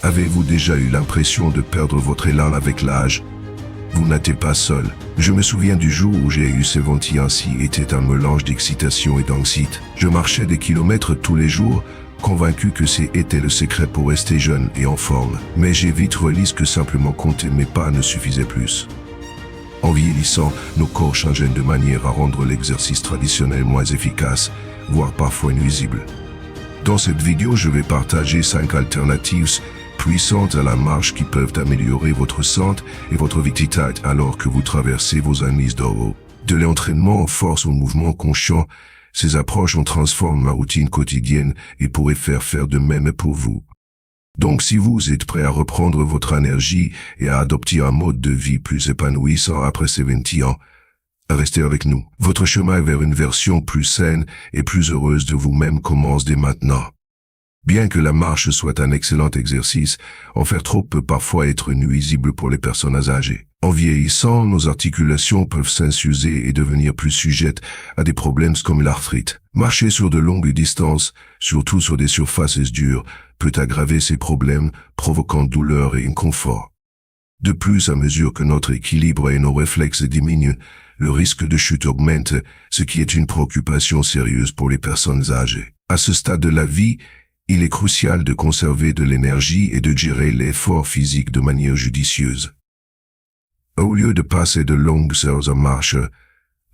Avez-vous déjà eu l'impression de perdre votre élan avec l'âge? Vous n'êtes pas seul. Je me souviens du jour où j'ai eu ce ventis ainsi était un mélange d'excitation et d'anxiété. Je marchais des kilomètres tous les jours, convaincu que c'était le secret pour rester jeune et en forme. Mais j'ai vite réalisé que simplement compter mes pas ne suffisait plus. En vieillissant, nos corps changeaient de manière à rendre l'exercice traditionnel moins efficace, voire parfois nuisible. Dans cette vidéo, je vais partager 5 alternatives puissantes à la marche qui peuvent améliorer votre santé et votre vitalité alors que vous traversez vos années d'oro. De l'entraînement en force au mouvement conscient, ces approches ont transformé ma routine quotidienne et pourraient faire de même pour vous. Donc si vous êtes prêt à reprendre votre énergie et à adopter un mode de vie plus épanouissant après ces 20 ans, restez avec nous. Votre chemin vers une version plus saine et plus heureuse de vous-même commence dès maintenant. Bien que la marche soit un excellent exercice, en faire trop peut parfois être nuisible pour les personnes âgées. En vieillissant, nos articulations peuvent s'user et devenir plus sujettes à des problèmes comme l'arthrite. Marcher sur de longues distances, surtout sur des surfaces dures, peut aggraver ces problèmes, provoquant douleur et inconfort. De plus, à mesure que notre équilibre et nos réflexes diminuent, le risque de chute augmente, ce qui est une préoccupation sérieuse pour les personnes âgées. À ce stade de la vie, il est crucial de conserver de l'énergie et de gérer l'effort physique de manière judicieuse. Au lieu de passer de longues heures en marche,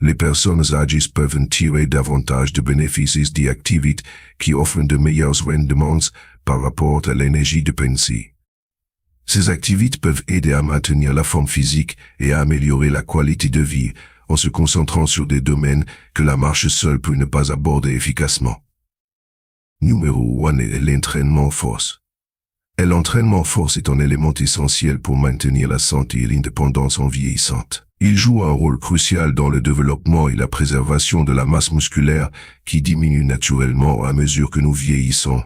les personnes âgées peuvent en tirer davantage de bénéfices des activités qui offrent de meilleurs rendements par rapport à l'énergie dépensée. Ces activités peuvent aider à maintenir la forme physique et à améliorer la qualité de vie en se concentrant sur des domaines que la marche seule peut ne pas aborder efficacement. Numéro 1 est l'entraînement en force. L'entraînement en force est un élément essentiel pour maintenir la santé et l'indépendance en vieillissant. Il joue un rôle crucial dans le développement et la préservation de la masse musculaire qui diminue naturellement à mesure que nous vieillissons.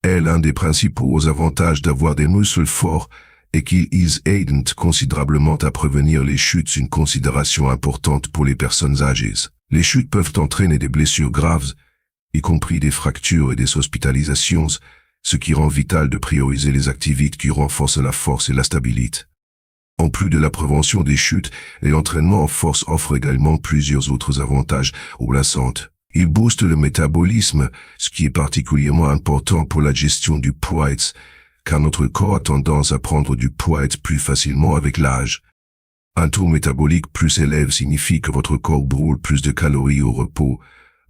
L'un des principaux avantages d'avoir des muscles forts est qu'ils aident considérablement à prévenir les chutes, une considération importante pour les personnes âgées. Les chutes peuvent entraîner des blessures graves, y compris des fractures et des hospitalisations, ce qui rend vital de prioriser les activités qui renforcent la force et la stabilité. En plus de la prévention des chutes, l'entraînement en force offre également plusieurs autres avantages aux la santé. Il booste le métabolisme, ce qui est particulièrement important pour la gestion du poids, car notre corps a tendance à prendre du poids plus facilement avec l'âge. Un taux métabolique plus élevé signifie que votre corps brûle plus de calories au repos,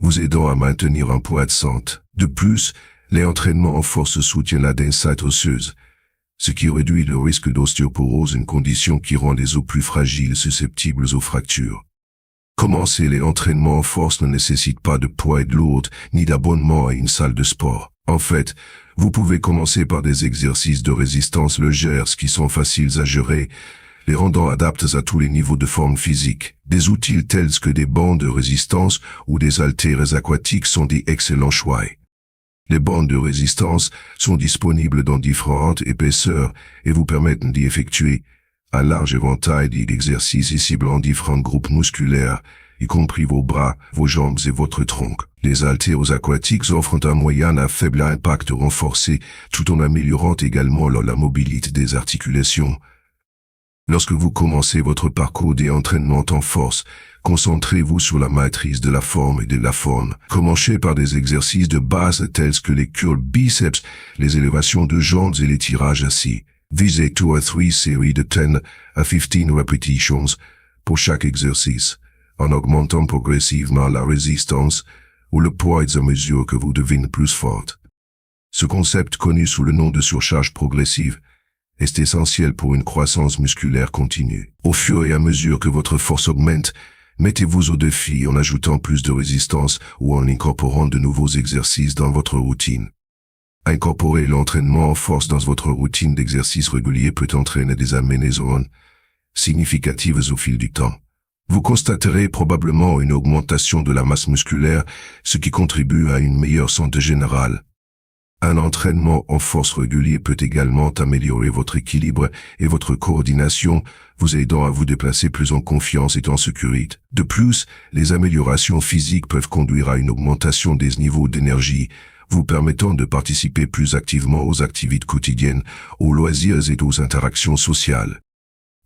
vous aidant à maintenir un poids de santé. De plus, l'entraînement en force soutient la densité osseuse, ce qui réduit le risque d'ostéoporose, une condition qui rend les os plus fragiles susceptibles aux fractures. Commencer l'entraînement en force ne nécessite pas de poids lourd ni d'abonnement à une salle de sport. En fait, vous pouvez commencer par des exercices de résistance légère qui sont faciles à gérer, les rendant adaptés à tous les niveaux de forme physique. Des outils tels que des bandes de résistance ou des haltères aquatiques sont des excellents choix. Les bandes de résistance sont disponibles dans différentes épaisseurs et vous permettent d'y effectuer un large éventail d'exercices ciblant différents groupes musculaires, y compris vos bras, vos jambes et votre tronc. Les haltères aquatiques offrent un moyen à faible impact renforcé tout en améliorant également la mobilité des articulations. Lorsque vous commencez votre parcours d'entraînement en force, concentrez-vous sur la maîtrise de la forme et de la forme. Commencez par des exercices de base tels que les curls biceps, les élévations de jambes et les tirages assis. Visez 2 à 3 séries de 10 à 15 repetitions pour chaque exercice, en augmentant progressivement la résistance ou le poids à mesure que vous devenez plus forte. Ce concept, connu sous le nom de surcharge progressive, est essentiel pour une croissance musculaire continue. Au fur et à mesure que votre force augmente, mettez-vous au défi en ajoutant plus de résistance ou en incorporant de nouveaux exercices dans votre routine. Incorporer l'entraînement en force dans votre routine d'exercice régulier peut entraîner des améliorations significatives au fil du temps. Vous constaterez probablement une augmentation de la masse musculaire, ce qui contribue à une meilleure santé générale. Un entraînement en force régulier peut également améliorer votre équilibre et votre coordination, vous aidant à vous déplacer plus en confiance et en sécurité. De plus, les améliorations physiques peuvent conduire à une augmentation des niveaux d'énergie, vous permettant de participer plus activement aux activités quotidiennes, aux loisirs et aux interactions sociales.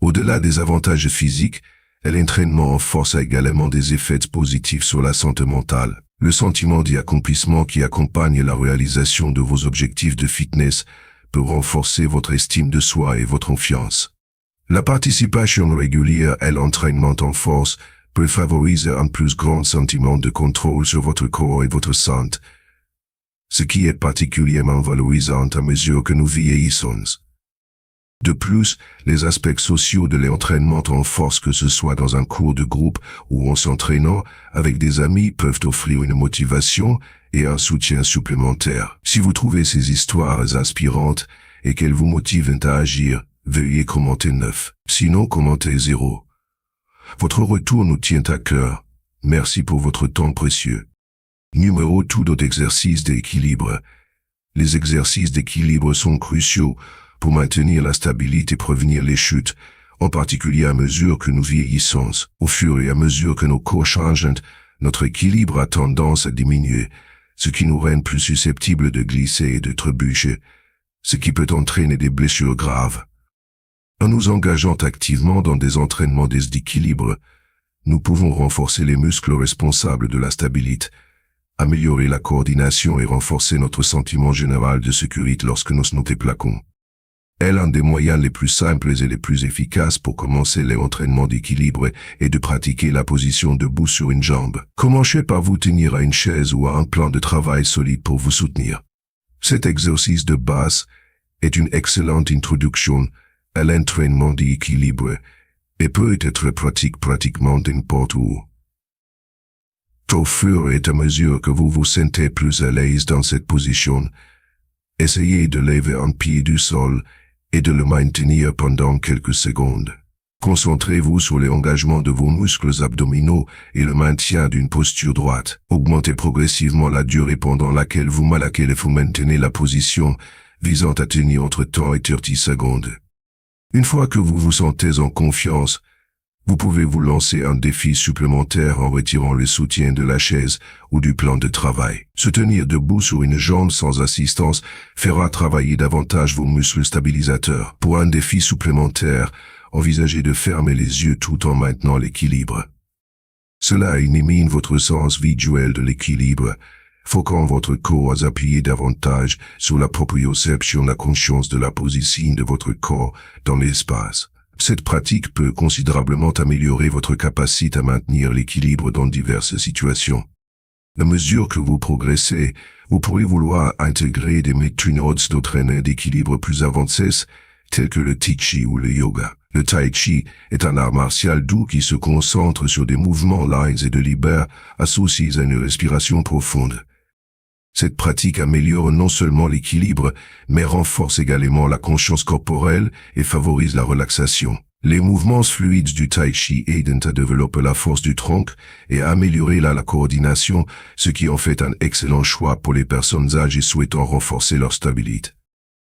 Au-delà des avantages physiques, l'entraînement en force a également des effets positifs sur la santé mentale. Le sentiment d'accomplissement qui accompagne la réalisation de vos objectifs de fitness peut renforcer votre estime de soi et votre confiance. La participation régulière à l'entraînement en force peut favoriser un plus grand sentiment de contrôle sur votre corps et votre santé, ce qui est particulièrement valorisant à mesure que nous vieillissons. De plus, les aspects sociaux de l'entraînement en force, que ce soit dans un cours de groupe ou en s'entraînant avec des amis, peuvent offrir une motivation et un soutien supplémentaire. Si vous trouvez ces histoires inspirantes et qu'elles vous motivent à agir, veuillez commenter 9. Sinon, commentez 0. Votre retour nous tient à cœur. Merci pour votre temps précieux. Numéro 2 d'exercices d'équilibre. Les exercices d'équilibre sont cruciaux pour maintenir la stabilité et prévenir les chutes, en particulier à mesure que nous vieillissons. Au fur et à mesure que nos corps changent, notre équilibre a tendance à diminuer, ce qui nous rend plus susceptibles de glisser et de trébucher, ce qui peut entraîner des blessures graves. En nous engageant activement dans des entraînements d'équilibre, nous pouvons renforcer les muscles responsables de la stabilité, améliorer la coordination et renforcer notre sentiment général de sécurité lorsque nous nous déplaçons. Un des moyens les plus simples et les plus efficaces pour commencer l'entraînement d'équilibre est de pratiquer la position debout sur une jambe. Commencez par vous tenir à une chaise ou à un plan de travail solide pour vous soutenir. Cet exercice de base est une excellente introduction à l'entraînement d'équilibre et peut être pratique pratiquement n'importe où. Au fur et à mesure que vous vous sentez plus à l'aise dans cette position, essayez de lever un pied du sol et de le maintenir pendant quelques secondes. Concentrez-vous sur l'engagement de vos muscles abdominaux et le maintien d'une posture droite. Augmentez progressivement la durée pendant laquelle vous maintenez la position, visant à tenir entre 10 et 30 secondes. Une fois que vous vous sentez en confiance, vous pouvez vous lancer un défi supplémentaire en retirant le soutien de la chaise ou du plan de travail. Se tenir debout sur une jambe sans assistance fera travailler davantage vos muscles stabilisateurs. Pour un défi supplémentaire, envisagez de fermer les yeux tout en maintenant l'équilibre. Cela élimine votre sens visuel de l'équilibre, foquant votre corps à appuyer davantage sur la proprioception, la conscience de la position de votre corps dans l'espace. Cette pratique peut considérablement améliorer votre capacité à maintenir l'équilibre dans diverses situations. À mesure que vous progressez, vous pourrez vouloir intégrer des méthodes d'entraînement d'équilibre plus avancées, telles que le Tai Chi ou le yoga. Le Tai Chi est un art martial doux qui se concentre sur des mouvements lents et de libère, associés à une respiration profonde. Cette pratique améliore non seulement l'équilibre, mais renforce également la conscience corporelle et favorise la relaxation. Les mouvements fluides du Tai Chi aident à développer la force du tronc et à améliorer la coordination, ce qui en fait un excellent choix pour les personnes âgées souhaitant renforcer leur stabilité.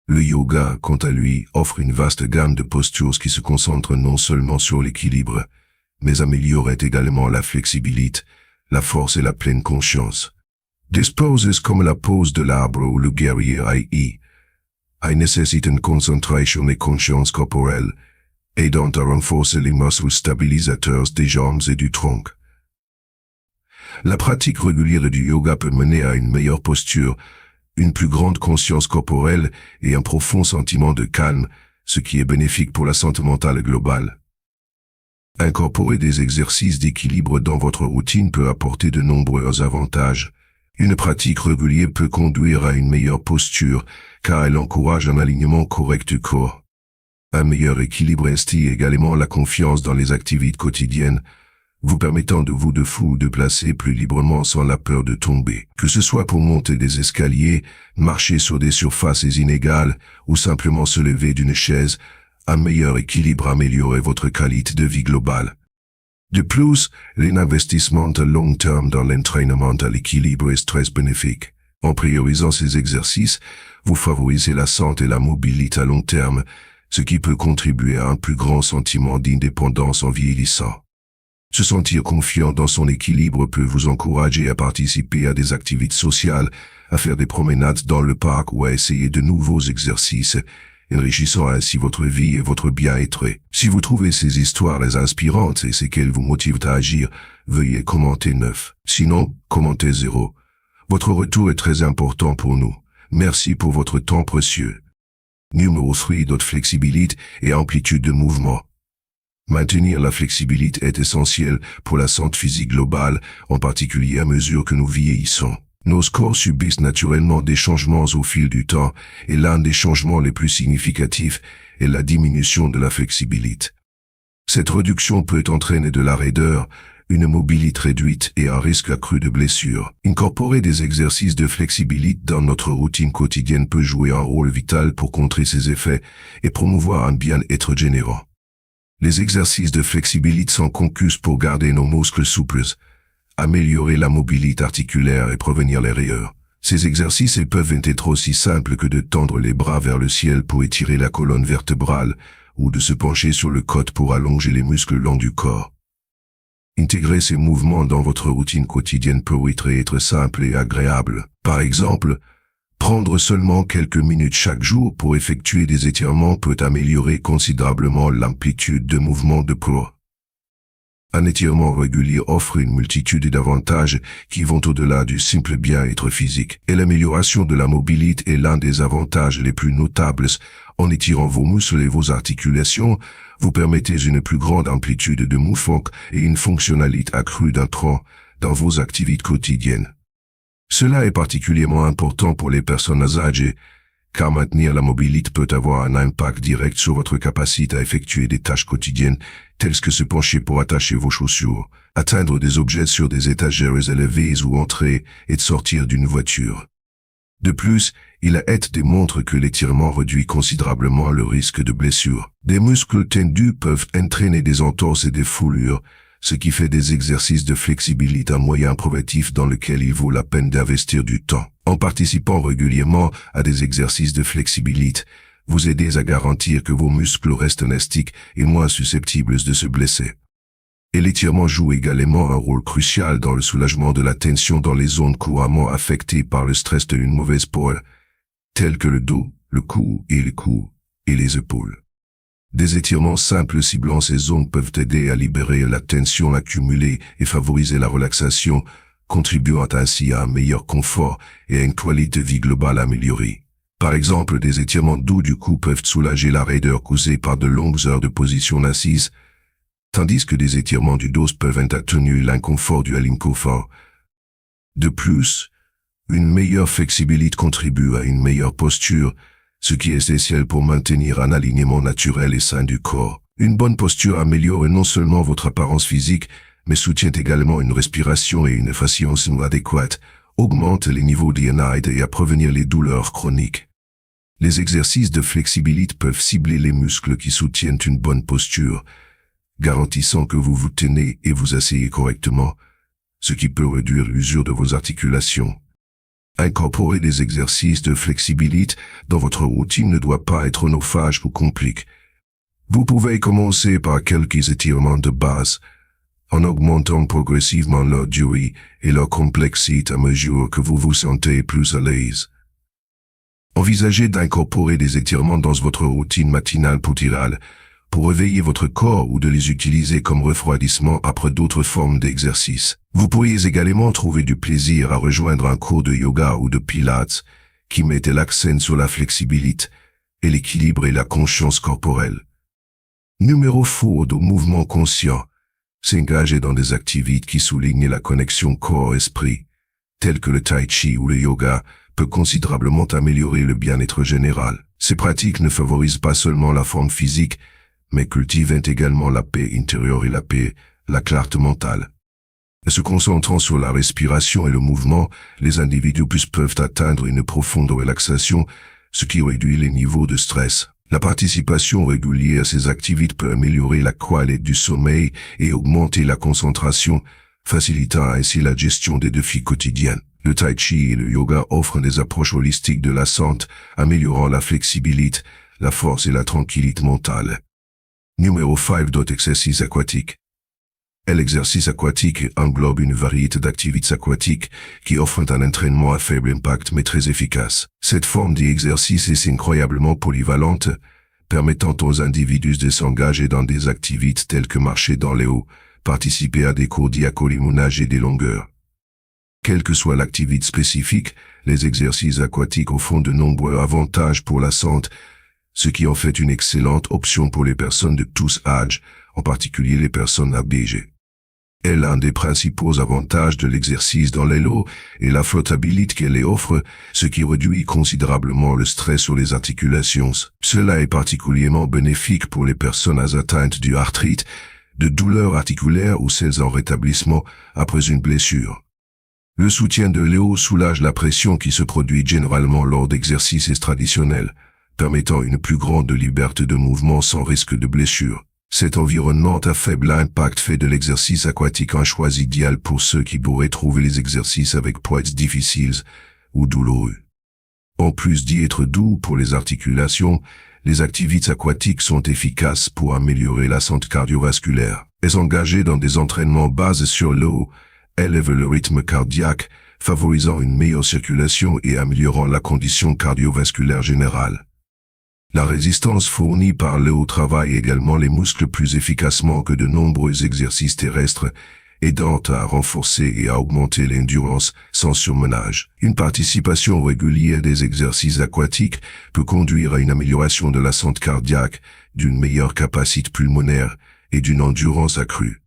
Le yoga, quant à lui, offre une vaste gamme de postures qui se concentrent non seulement sur l'équilibre, mais améliorent également la flexibilité, la force et la pleine conscience. Des poses comme la pose de l'arbre ou le guerrier AI nécessitent une concentration et conscience corporelle, aidant à renforcer les muscles stabilisateurs des jambes et du tronc. La pratique régulière du yoga peut mener à une meilleure posture, une plus grande conscience corporelle et un profond sentiment de calme, ce qui est bénéfique pour la santé mentale globale. Incorporer des exercices d'équilibre dans votre routine peut apporter de nombreux avantages. Une pratique régulière peut conduire à une meilleure posture, car elle encourage un alignement correct du corps. Un meilleur équilibre instille également la confiance dans les activités quotidiennes, vous permettant de vous déplacer plus librement sans la peur de tomber. Que ce soit pour monter des escaliers, marcher sur des surfaces inégales, ou simplement se lever d'une chaise, un meilleur équilibre améliore votre qualité de vie globale. De plus, l'investissement à long terme dans l'entraînement à l'équilibre est très bénéfique. En priorisant ces exercices, vous favorisez la santé et la mobilité à long terme, ce qui peut contribuer à un plus grand sentiment d'indépendance en vieillissant. Se sentir confiant dans son équilibre peut vous encourager à participer à des activités sociales, à faire des promenades dans le parc ou à essayer de nouveaux exercices, enrichissant ainsi votre vie et votre bien-être. Si vous trouvez ces histoires inspirantes et c'est qu'elles vous motivent à agir, veuillez commenter 9. Sinon, commentez 0. Votre retour est très important pour nous. Merci pour votre temps précieux. Numéro 3. Flexibilité et amplitude de mouvement. Maintenir la flexibilité est essentiel pour la santé physique globale, en particulier à mesure que nous vieillissons. Nos corps subissent naturellement des changements au fil du temps, et l'un des changements les plus significatifs est la diminution de la flexibilité. Cette réduction peut entraîner de la raideur, une mobilité réduite et un risque accru de blessures. Incorporer des exercices de flexibilité dans notre routine quotidienne peut jouer un rôle vital pour contrer ces effets et promouvoir un bien-être général. Les exercices de flexibilité sont conçus pour garder nos muscles souples, améliorer la mobilité articulaire et prévenir les rayures. Ces exercices peuvent être aussi simples que de tendre les bras vers le ciel pour étirer la colonne vertébrale ou de se pencher sur le côte pour allonger les muscles longs du corps. Intégrer ces mouvements dans votre routine quotidienne peut être simple et agréable. Par exemple, prendre seulement quelques minutes chaque jour pour effectuer des étirements peut améliorer considérablement l'amplitude de mouvement de corps. Un étirement régulier offre une multitude d'avantages qui vont au-delà du simple bien-être physique, et l'amélioration de la mobilité est l'un des avantages les plus notables. En étirant vos muscles et vos articulations, vous permettez une plus grande amplitude de mouvement et une fonctionnalité accrue d'intrants dans vos activités quotidiennes. Cela est particulièrement important pour les personnes âgées, car maintenir la mobilité peut avoir un impact direct sur votre capacité à effectuer des tâches quotidiennes, telles que se pencher pour attacher vos chaussures, atteindre des objets sur des étagères élevées ou entrer et sortir d'une voiture. De plus, il a été démontré que l'étirement réduit considérablement le risque de blessure. Des muscles tendus peuvent entraîner des entorses et des foulures, ce qui fait des exercices de flexibilité un moyen préventif dans lequel il vaut la peine d'investir du temps. En participant régulièrement à des exercices de flexibilité, vous aidez à garantir que vos muscles restent élastiques et moins susceptibles de se blesser. Et l'étirement joue également un rôle crucial dans le soulagement de la tension dans les zones couramment affectées par le stress d'une mauvaise pose, telles que le dos, le cou et les épaules. Des étirements simples ciblant ces zones peuvent aider à libérer la tension accumulée et favoriser la relaxation, contribuant ainsi à un meilleur confort et à une qualité de vie globale améliorée. Par exemple, des étirements doux du cou peuvent soulager la raideur causée par de longues heures de position assise, tandis que des étirements du dos peuvent atténuer l'inconfort du l'inconfort. De plus, une meilleure flexibilité contribue à une meilleure posture, ce qui est essentiel pour maintenir un alignement naturel et sain du corps. Une bonne posture améliore non seulement votre apparence physique, mais soutient également une respiration et une facience adéquate, augmente les niveaux d'INAID et à prévenir les douleurs chroniques. Les exercices de flexibilité peuvent cibler les muscles qui soutiennent une bonne posture, garantissant que vous vous tenez et vous asseyez correctement, ce qui peut réduire l'usure de vos articulations. Incorporer des exercices de flexibilité dans votre routine ne doit pas être chronophage ou compliqué. Vous pouvez commencer par quelques étirements de base, en augmentant progressivement leur durée et leur complexité à mesure que vous vous sentez plus à l'aise. Envisagez d'incorporer des étirements dans votre routine matinale post-tirale pour réveiller votre corps ou de les utiliser comme refroidissement après d'autres formes d'exercice. Vous pourriez également trouver du plaisir à rejoindre un cours de yoga ou de pilates qui mettait l'accent sur la flexibilité et l'équilibre et la conscience corporelle. Numéro 4 de mouvement conscient. S'engager dans des activités qui soulignent la connexion corps-esprit, telles que le tai chi ou le yoga, peut considérablement améliorer le bien-être général. Ces pratiques ne favorisent pas seulement la forme physique, mais cultivent également la paix intérieure et la clarté mentale. Se concentrant sur la respiration et le mouvement, les individus peuvent atteindre une profonde relaxation, ce qui réduit les niveaux de stress. La participation régulière à ces activités peut améliorer la qualité du sommeil et augmenter la concentration, facilitant ainsi la gestion des défis quotidiens. Le tai chi et le yoga offrent des approches holistiques de la santé, améliorant la flexibilité, la force et la tranquillité mentale. Numéro 5 d'autres exercices aquatiques. L'exercice aquatique englobe une variété d'activités aquatiques qui offrent un entraînement à faible impact mais très efficace. Cette forme d'exercice est incroyablement polyvalente, permettant aux individus de s'engager dans des activités telles que marcher dans l'eau, participer à des cours d'yakolim ou nager des longueurs. Quelle que soit l'activité spécifique, les exercices aquatiques offrent de nombreux avantages pour la santé, ce qui en fait une excellente option pour les personnes de tous âges, en particulier les personnes âgées. L'un des principaux avantages de l'exercice dans l'eau est la flottabilité qu'elle offre, ce qui réduit considérablement le stress sur les articulations. Cela est particulièrement bénéfique pour les personnes atteintes d'arthrite, de douleurs articulaires ou celles en rétablissement après une blessure. Le soutien de l'eau soulage la pression qui se produit généralement lors d'exercices traditionnels, permettant une plus grande liberté de mouvement sans risque de blessure. Cet environnement à faible impact fait de l'exercice aquatique un choix idéal pour ceux qui pourraient trouver les exercices avec poids difficiles ou douloureux. En plus d'y être doux pour les articulations, les activités aquatiques sont efficaces pour améliorer la santé cardiovasculaire. Elles engagées dans des entraînements basés sur l'eau, élèvent le rythme cardiaque, favorisant une meilleure circulation et améliorant la condition cardiovasculaire générale. La résistance fournie par l'eau travaille également les muscles plus efficacement que de nombreux exercices terrestres, aidant à renforcer et à augmenter l'endurance sans surmenage. Une participation régulière des exercices aquatiques peut conduire à une amélioration de la santé cardiaque, d'une meilleure capacité pulmonaire et d'une endurance accrue.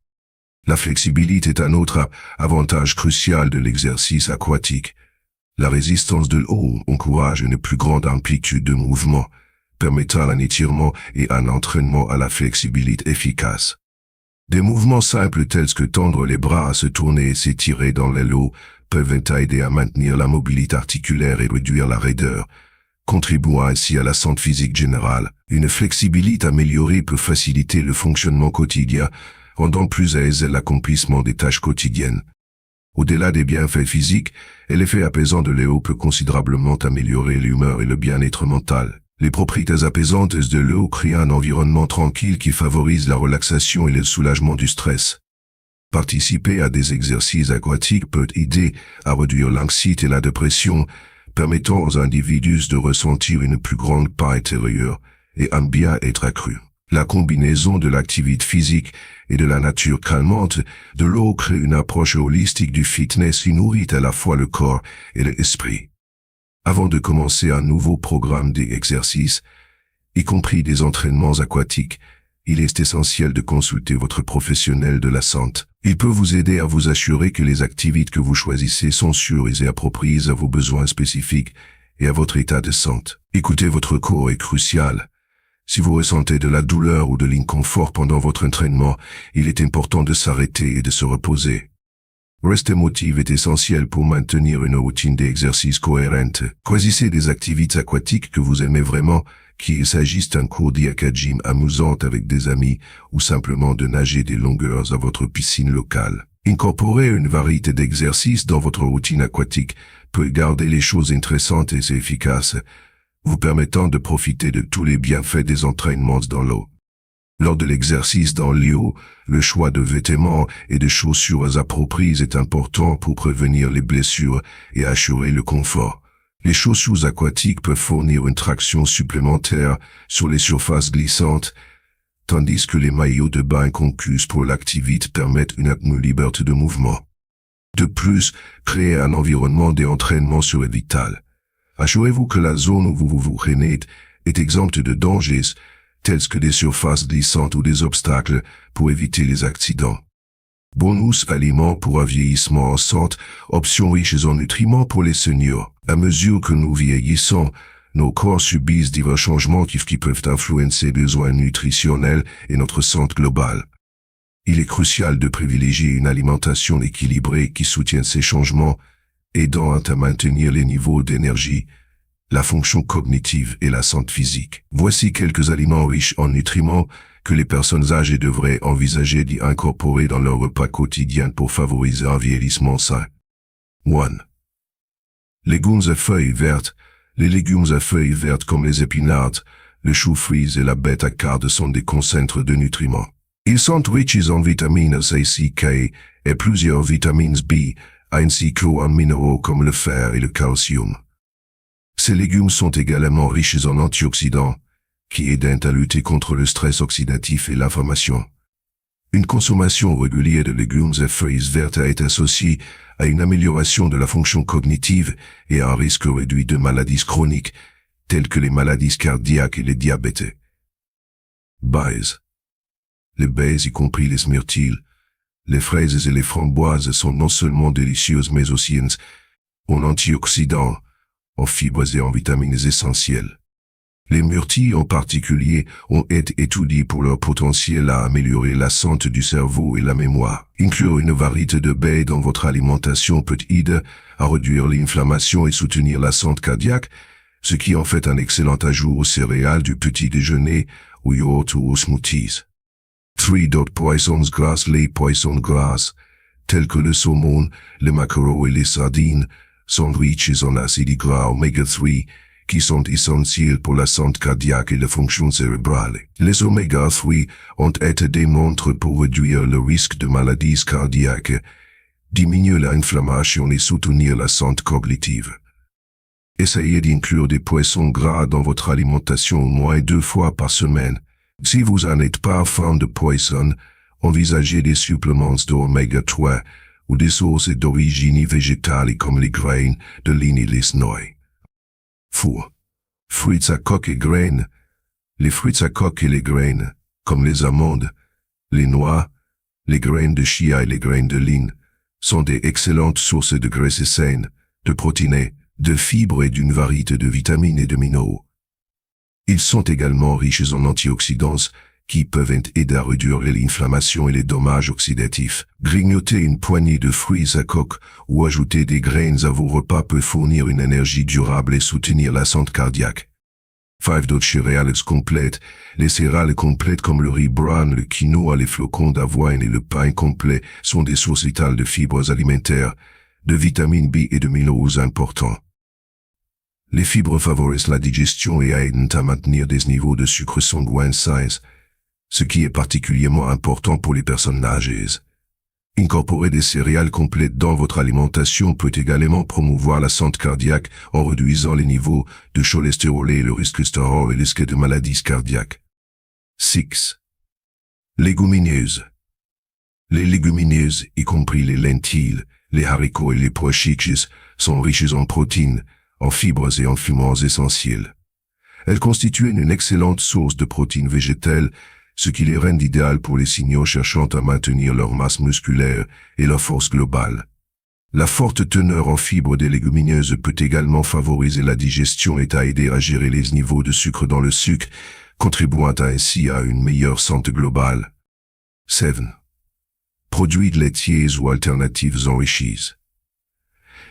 La flexibilité est un autre avantage crucial de l'exercice aquatique. La résistance de l'eau encourage une plus grande amplitude de mouvement, permettant un étirement et un entraînement à la flexibilité efficace. Des mouvements simples tels que tendre les bras à se tourner et s'étirer dans l'eau peuvent aider à maintenir la mobilité articulaire et réduire la raideur, contribuant ainsi à la santé physique générale. Une flexibilité améliorée peut faciliter le fonctionnement quotidien, rendant plus aisé l'accomplissement des tâches quotidiennes. Au-delà des bienfaits physiques, l'effet apaisant de l'eau peut considérablement améliorer l'humeur et le bien-être mental. Les propriétés apaisantes de l'eau créent un environnement tranquille qui favorise la relaxation et le soulagement du stress. Participer à des exercices aquatiques peut aider à réduire l'anxiété et la dépression, permettant aux individus de ressentir une plus grande paix intérieure et un bien-être accru. La combinaison de l'activité physique et de la nature calmante de l'eau crée une approche holistique du fitness qui nourrit à la fois le corps et l'esprit. Avant de commencer un nouveau programme d'exercices, y compris des entraînements aquatiques, il est essentiel de consulter votre professionnel de la santé. Il peut vous aider à vous assurer que les activités que vous choisissez sont sûres et appropriées à vos besoins spécifiques et à votre état de santé. Écouter votre corps est crucial. Si vous ressentez de la douleur ou de l'inconfort pendant votre entraînement, il est important de s'arrêter et de se reposer. Rester motivé est essentiel pour maintenir une routine d'exercice cohérente. Choisissez des activités aquatiques que vous aimez vraiment, qu'il s'agisse d'un cours d'aquagym amusant avec des amis ou simplement de nager des longueurs à votre piscine locale. Incorporer une variété d'exercices dans votre routine aquatique peut garder les choses intéressantes et efficaces, vous permettant de profiter de tous les bienfaits des entraînements dans l'eau. Lors de l'exercice dans l'eau, le choix de vêtements et de chaussures appropriées est important pour prévenir les blessures et assurer le confort. Les chaussures aquatiques peuvent fournir une traction supplémentaire sur les surfaces glissantes, tandis que les maillots de bain conçus pour l'activité permettent une liberté de mouvement. De plus, créer un environnement d'entraînement serait vital. Assurez-vous que la zone où vous vous traînez est exempte de dangers, tels que des surfaces glissantes ou des obstacles, pour éviter les accidents. Bonus aliments pour un vieillissement en santé, options riches en nutriments pour les seniors. À mesure que nous vieillissons, nos corps subissent divers changements qui peuvent influencer les besoins nutritionnels et notre santé globale. Il est crucial de privilégier une alimentation équilibrée qui soutienne ces changements, aidant à maintenir les niveaux d'énergie, la fonction cognitive et la santé physique. Voici quelques aliments riches en nutriments que les personnes âgées devraient envisager d'y incorporer dans leur repas quotidien pour favoriser un vieillissement sain. 1. Légumes à feuilles vertes. Les légumes à feuilles vertes comme les épinards, le chou frise et la bête à carde sont des concentres de nutriments. Ils sont riches en vitamines C, C, K et plusieurs vitamines B, ainsi qu'en minéraux comme le fer et le calcium. Ces légumes sont également riches en antioxydants, qui aident à lutter contre le stress oxydatif et l'inflammation. Une consommation régulière de légumes et feuilles vertes est associée à une amélioration de la fonction cognitive et à un risque réduit de maladies chroniques, telles que les maladies cardiaques et les diabètes. Baies. Les baies, y compris les myrtilles, les fraises et les framboises sont non seulement délicieuses mais aussi en antioxydants, en fibres et en vitamines essentielles. Les myrtilles en particulier ont été étudiées pour leur potentiel à améliorer la santé du cerveau et la mémoire. Inclure une variété de baies dans votre alimentation peut aider à réduire l'inflammation et soutenir la santé cardiaque, ce qui en fait un excellent ajout aux céréales du petit déjeuner, aux yaourts ou aux smoothies. 3. Poissons gras. Les poissons gras, tels que le saumon, le maquereau et les sardines, sont riches en acides gras oméga 3, qui sont essentiels pour la santé cardiaque et la fonction cérébrale. Les oméga 3 ont été démontrés pour réduire le risque de maladies cardiaques, diminuer l'inflammation et soutenir la santé cognitive. Essayez d'inclure des poissons gras dans votre alimentation au moins 2 fois par semaine. Si vous n'êtes pas fan de poisson, envisagez des suppléments d'oméga 3 ou des sources d'origine végétale comme les graines de ligne et les noix. Four. Fruits à coque et graines. Les fruits à coque et les graines, comme les amandes, les noix, les graines de chia et les graines de ligne, sont des excellentes sources de graisses saines, de protéines, de fibres et d'une variété de vitamines et de minéraux. Ils sont également riches en antioxydants, qui peuvent aider à réduire l'inflammation et les dommages oxydatifs. Grignoter une poignée de fruits à coque ou ajouter des graines à vos repas peut fournir une énergie durable et soutenir la santé cardiaque. 5. Céréales complètes. Les céréales complètes comme le riz brun, le quinoa, les flocons d'avoine et le pain complet sont des sources vitales de fibres alimentaires, de vitamine B et de minéraux importants. Les fibres favorisent la digestion et aident à maintenir des niveaux de sucre sanguin sains, ce qui est particulièrement important pour les personnes âgées. Incorporer des céréales complètes dans votre alimentation peut également promouvoir la santé cardiaque en réduisant les niveaux de cholestérol et le risque et le risque de maladies cardiaques. 6. Légumineuses. Les légumineuses, y compris les lentilles, les haricots et les pois chiches, sont riches en protéines, en fibres et en fibres essentiels. Elles constituent une excellente source de protéines végétales, ce qui les rend idéales pour les signaux cherchant à maintenir leur masse musculaire et leur force globale. La forte teneur en fibres des légumineuses peut également favoriser la digestion et aider à gérer les niveaux de sucre dans le sucre, contribuant ainsi à une meilleure santé globale. 7. Produits laitiers ou alternatives enrichis.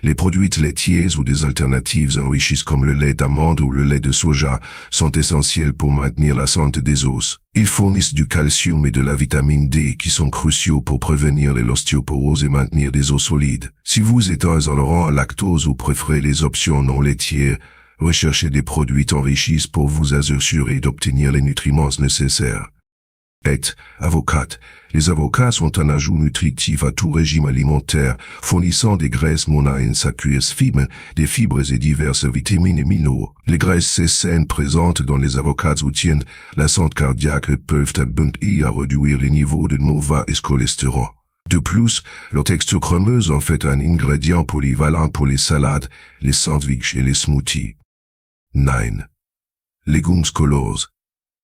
Les produits laitiers ou des alternatives enrichies comme le lait d'amande ou le lait de soja sont essentiels pour maintenir la santé des os. Ils fournissent du calcium et de la vitamine D qui sont cruciaux pour prévenir l'ostéoporose et maintenir des os solides. Si vous êtes intolérant à lactose ou préférez les options non laitières, recherchez des produits enrichis pour vous assurer d'obtenir les nutriments nécessaires. 8. Avocat. Les avocats sont un ajout nutritif à tout régime alimentaire, fournissant des graisses monoinsaturées fibres, des fibres et diverses vitamines et minéraux. Les graisses saines présentes dans les avocats soutiennent la santé cardiaque et peuvent aider à réduire les niveaux de mauvais cholestérol. De plus, leur texture crémeuse en fait un ingrédient polyvalent pour les salades, les sandwichs et les smoothies. 9. Légumes colores.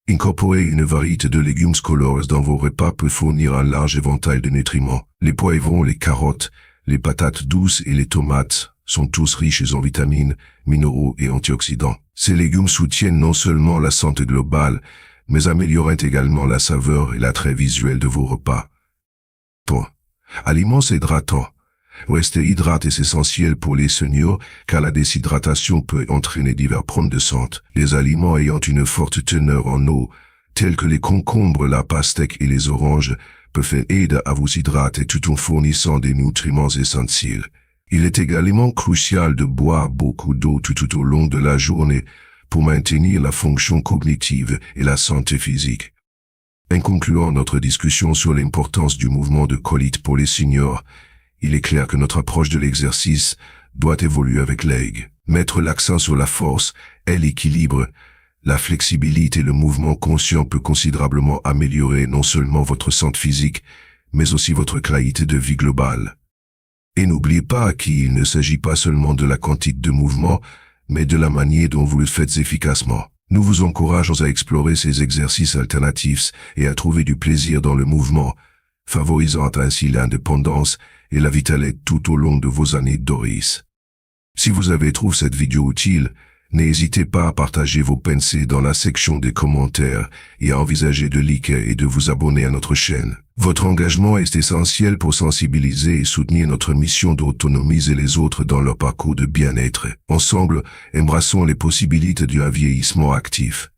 Incorporer une variété de légumes colores dans vos repas peut fournir un large éventail de nutriments. Les poivrons, les carottes, les patates douces et les tomates sont tous riches en vitamines, minéraux et antioxydants. Ces légumes soutiennent non seulement la santé globale, mais améliorent également la saveur et l'attrait visuel de vos repas. Pour aliments hydratants. Rester hydraté est essentiel pour les seniors car la déshydratation peut entraîner divers problèmes de santé. Les aliments ayant une forte teneur en eau, tels que les concombres, la pastèque et les oranges, peuvent aider à vous hydrater tout en fournissant des nutriments essentiels. Il est également crucial de boire beaucoup d'eau tout au long de la journée pour maintenir la fonction cognitive et la santé physique. En concluant notre discussion sur l'importance du mouvement de colite pour les seniors, il est clair que notre approche de l'exercice doit évoluer avec l'aigle. Mettre l'accent sur la force et l'équilibre, la flexibilité et le mouvement conscient peut considérablement améliorer non seulement votre santé physique, mais aussi votre qualité de vie globale. Et n'oubliez pas qu'il ne s'agit pas seulement de la quantité de mouvement, mais de la manière dont vous le faites efficacement. Nous vous encourageons à explorer ces exercices alternatifs et à trouver du plaisir dans le mouvement, favorisant ainsi l'indépendance et la vitalité tout au long de vos années d'Oris. Si vous avez trouvé cette vidéo utile, n'hésitez pas à partager vos pensées dans la section des commentaires et à envisager de liker et de vous abonner à notre chaîne. Votre engagement est essentiel pour sensibiliser et soutenir notre mission d'autonomiser les autres dans leur parcours de bien-être. Ensemble, embrassons les possibilités d'un vieillissement actif.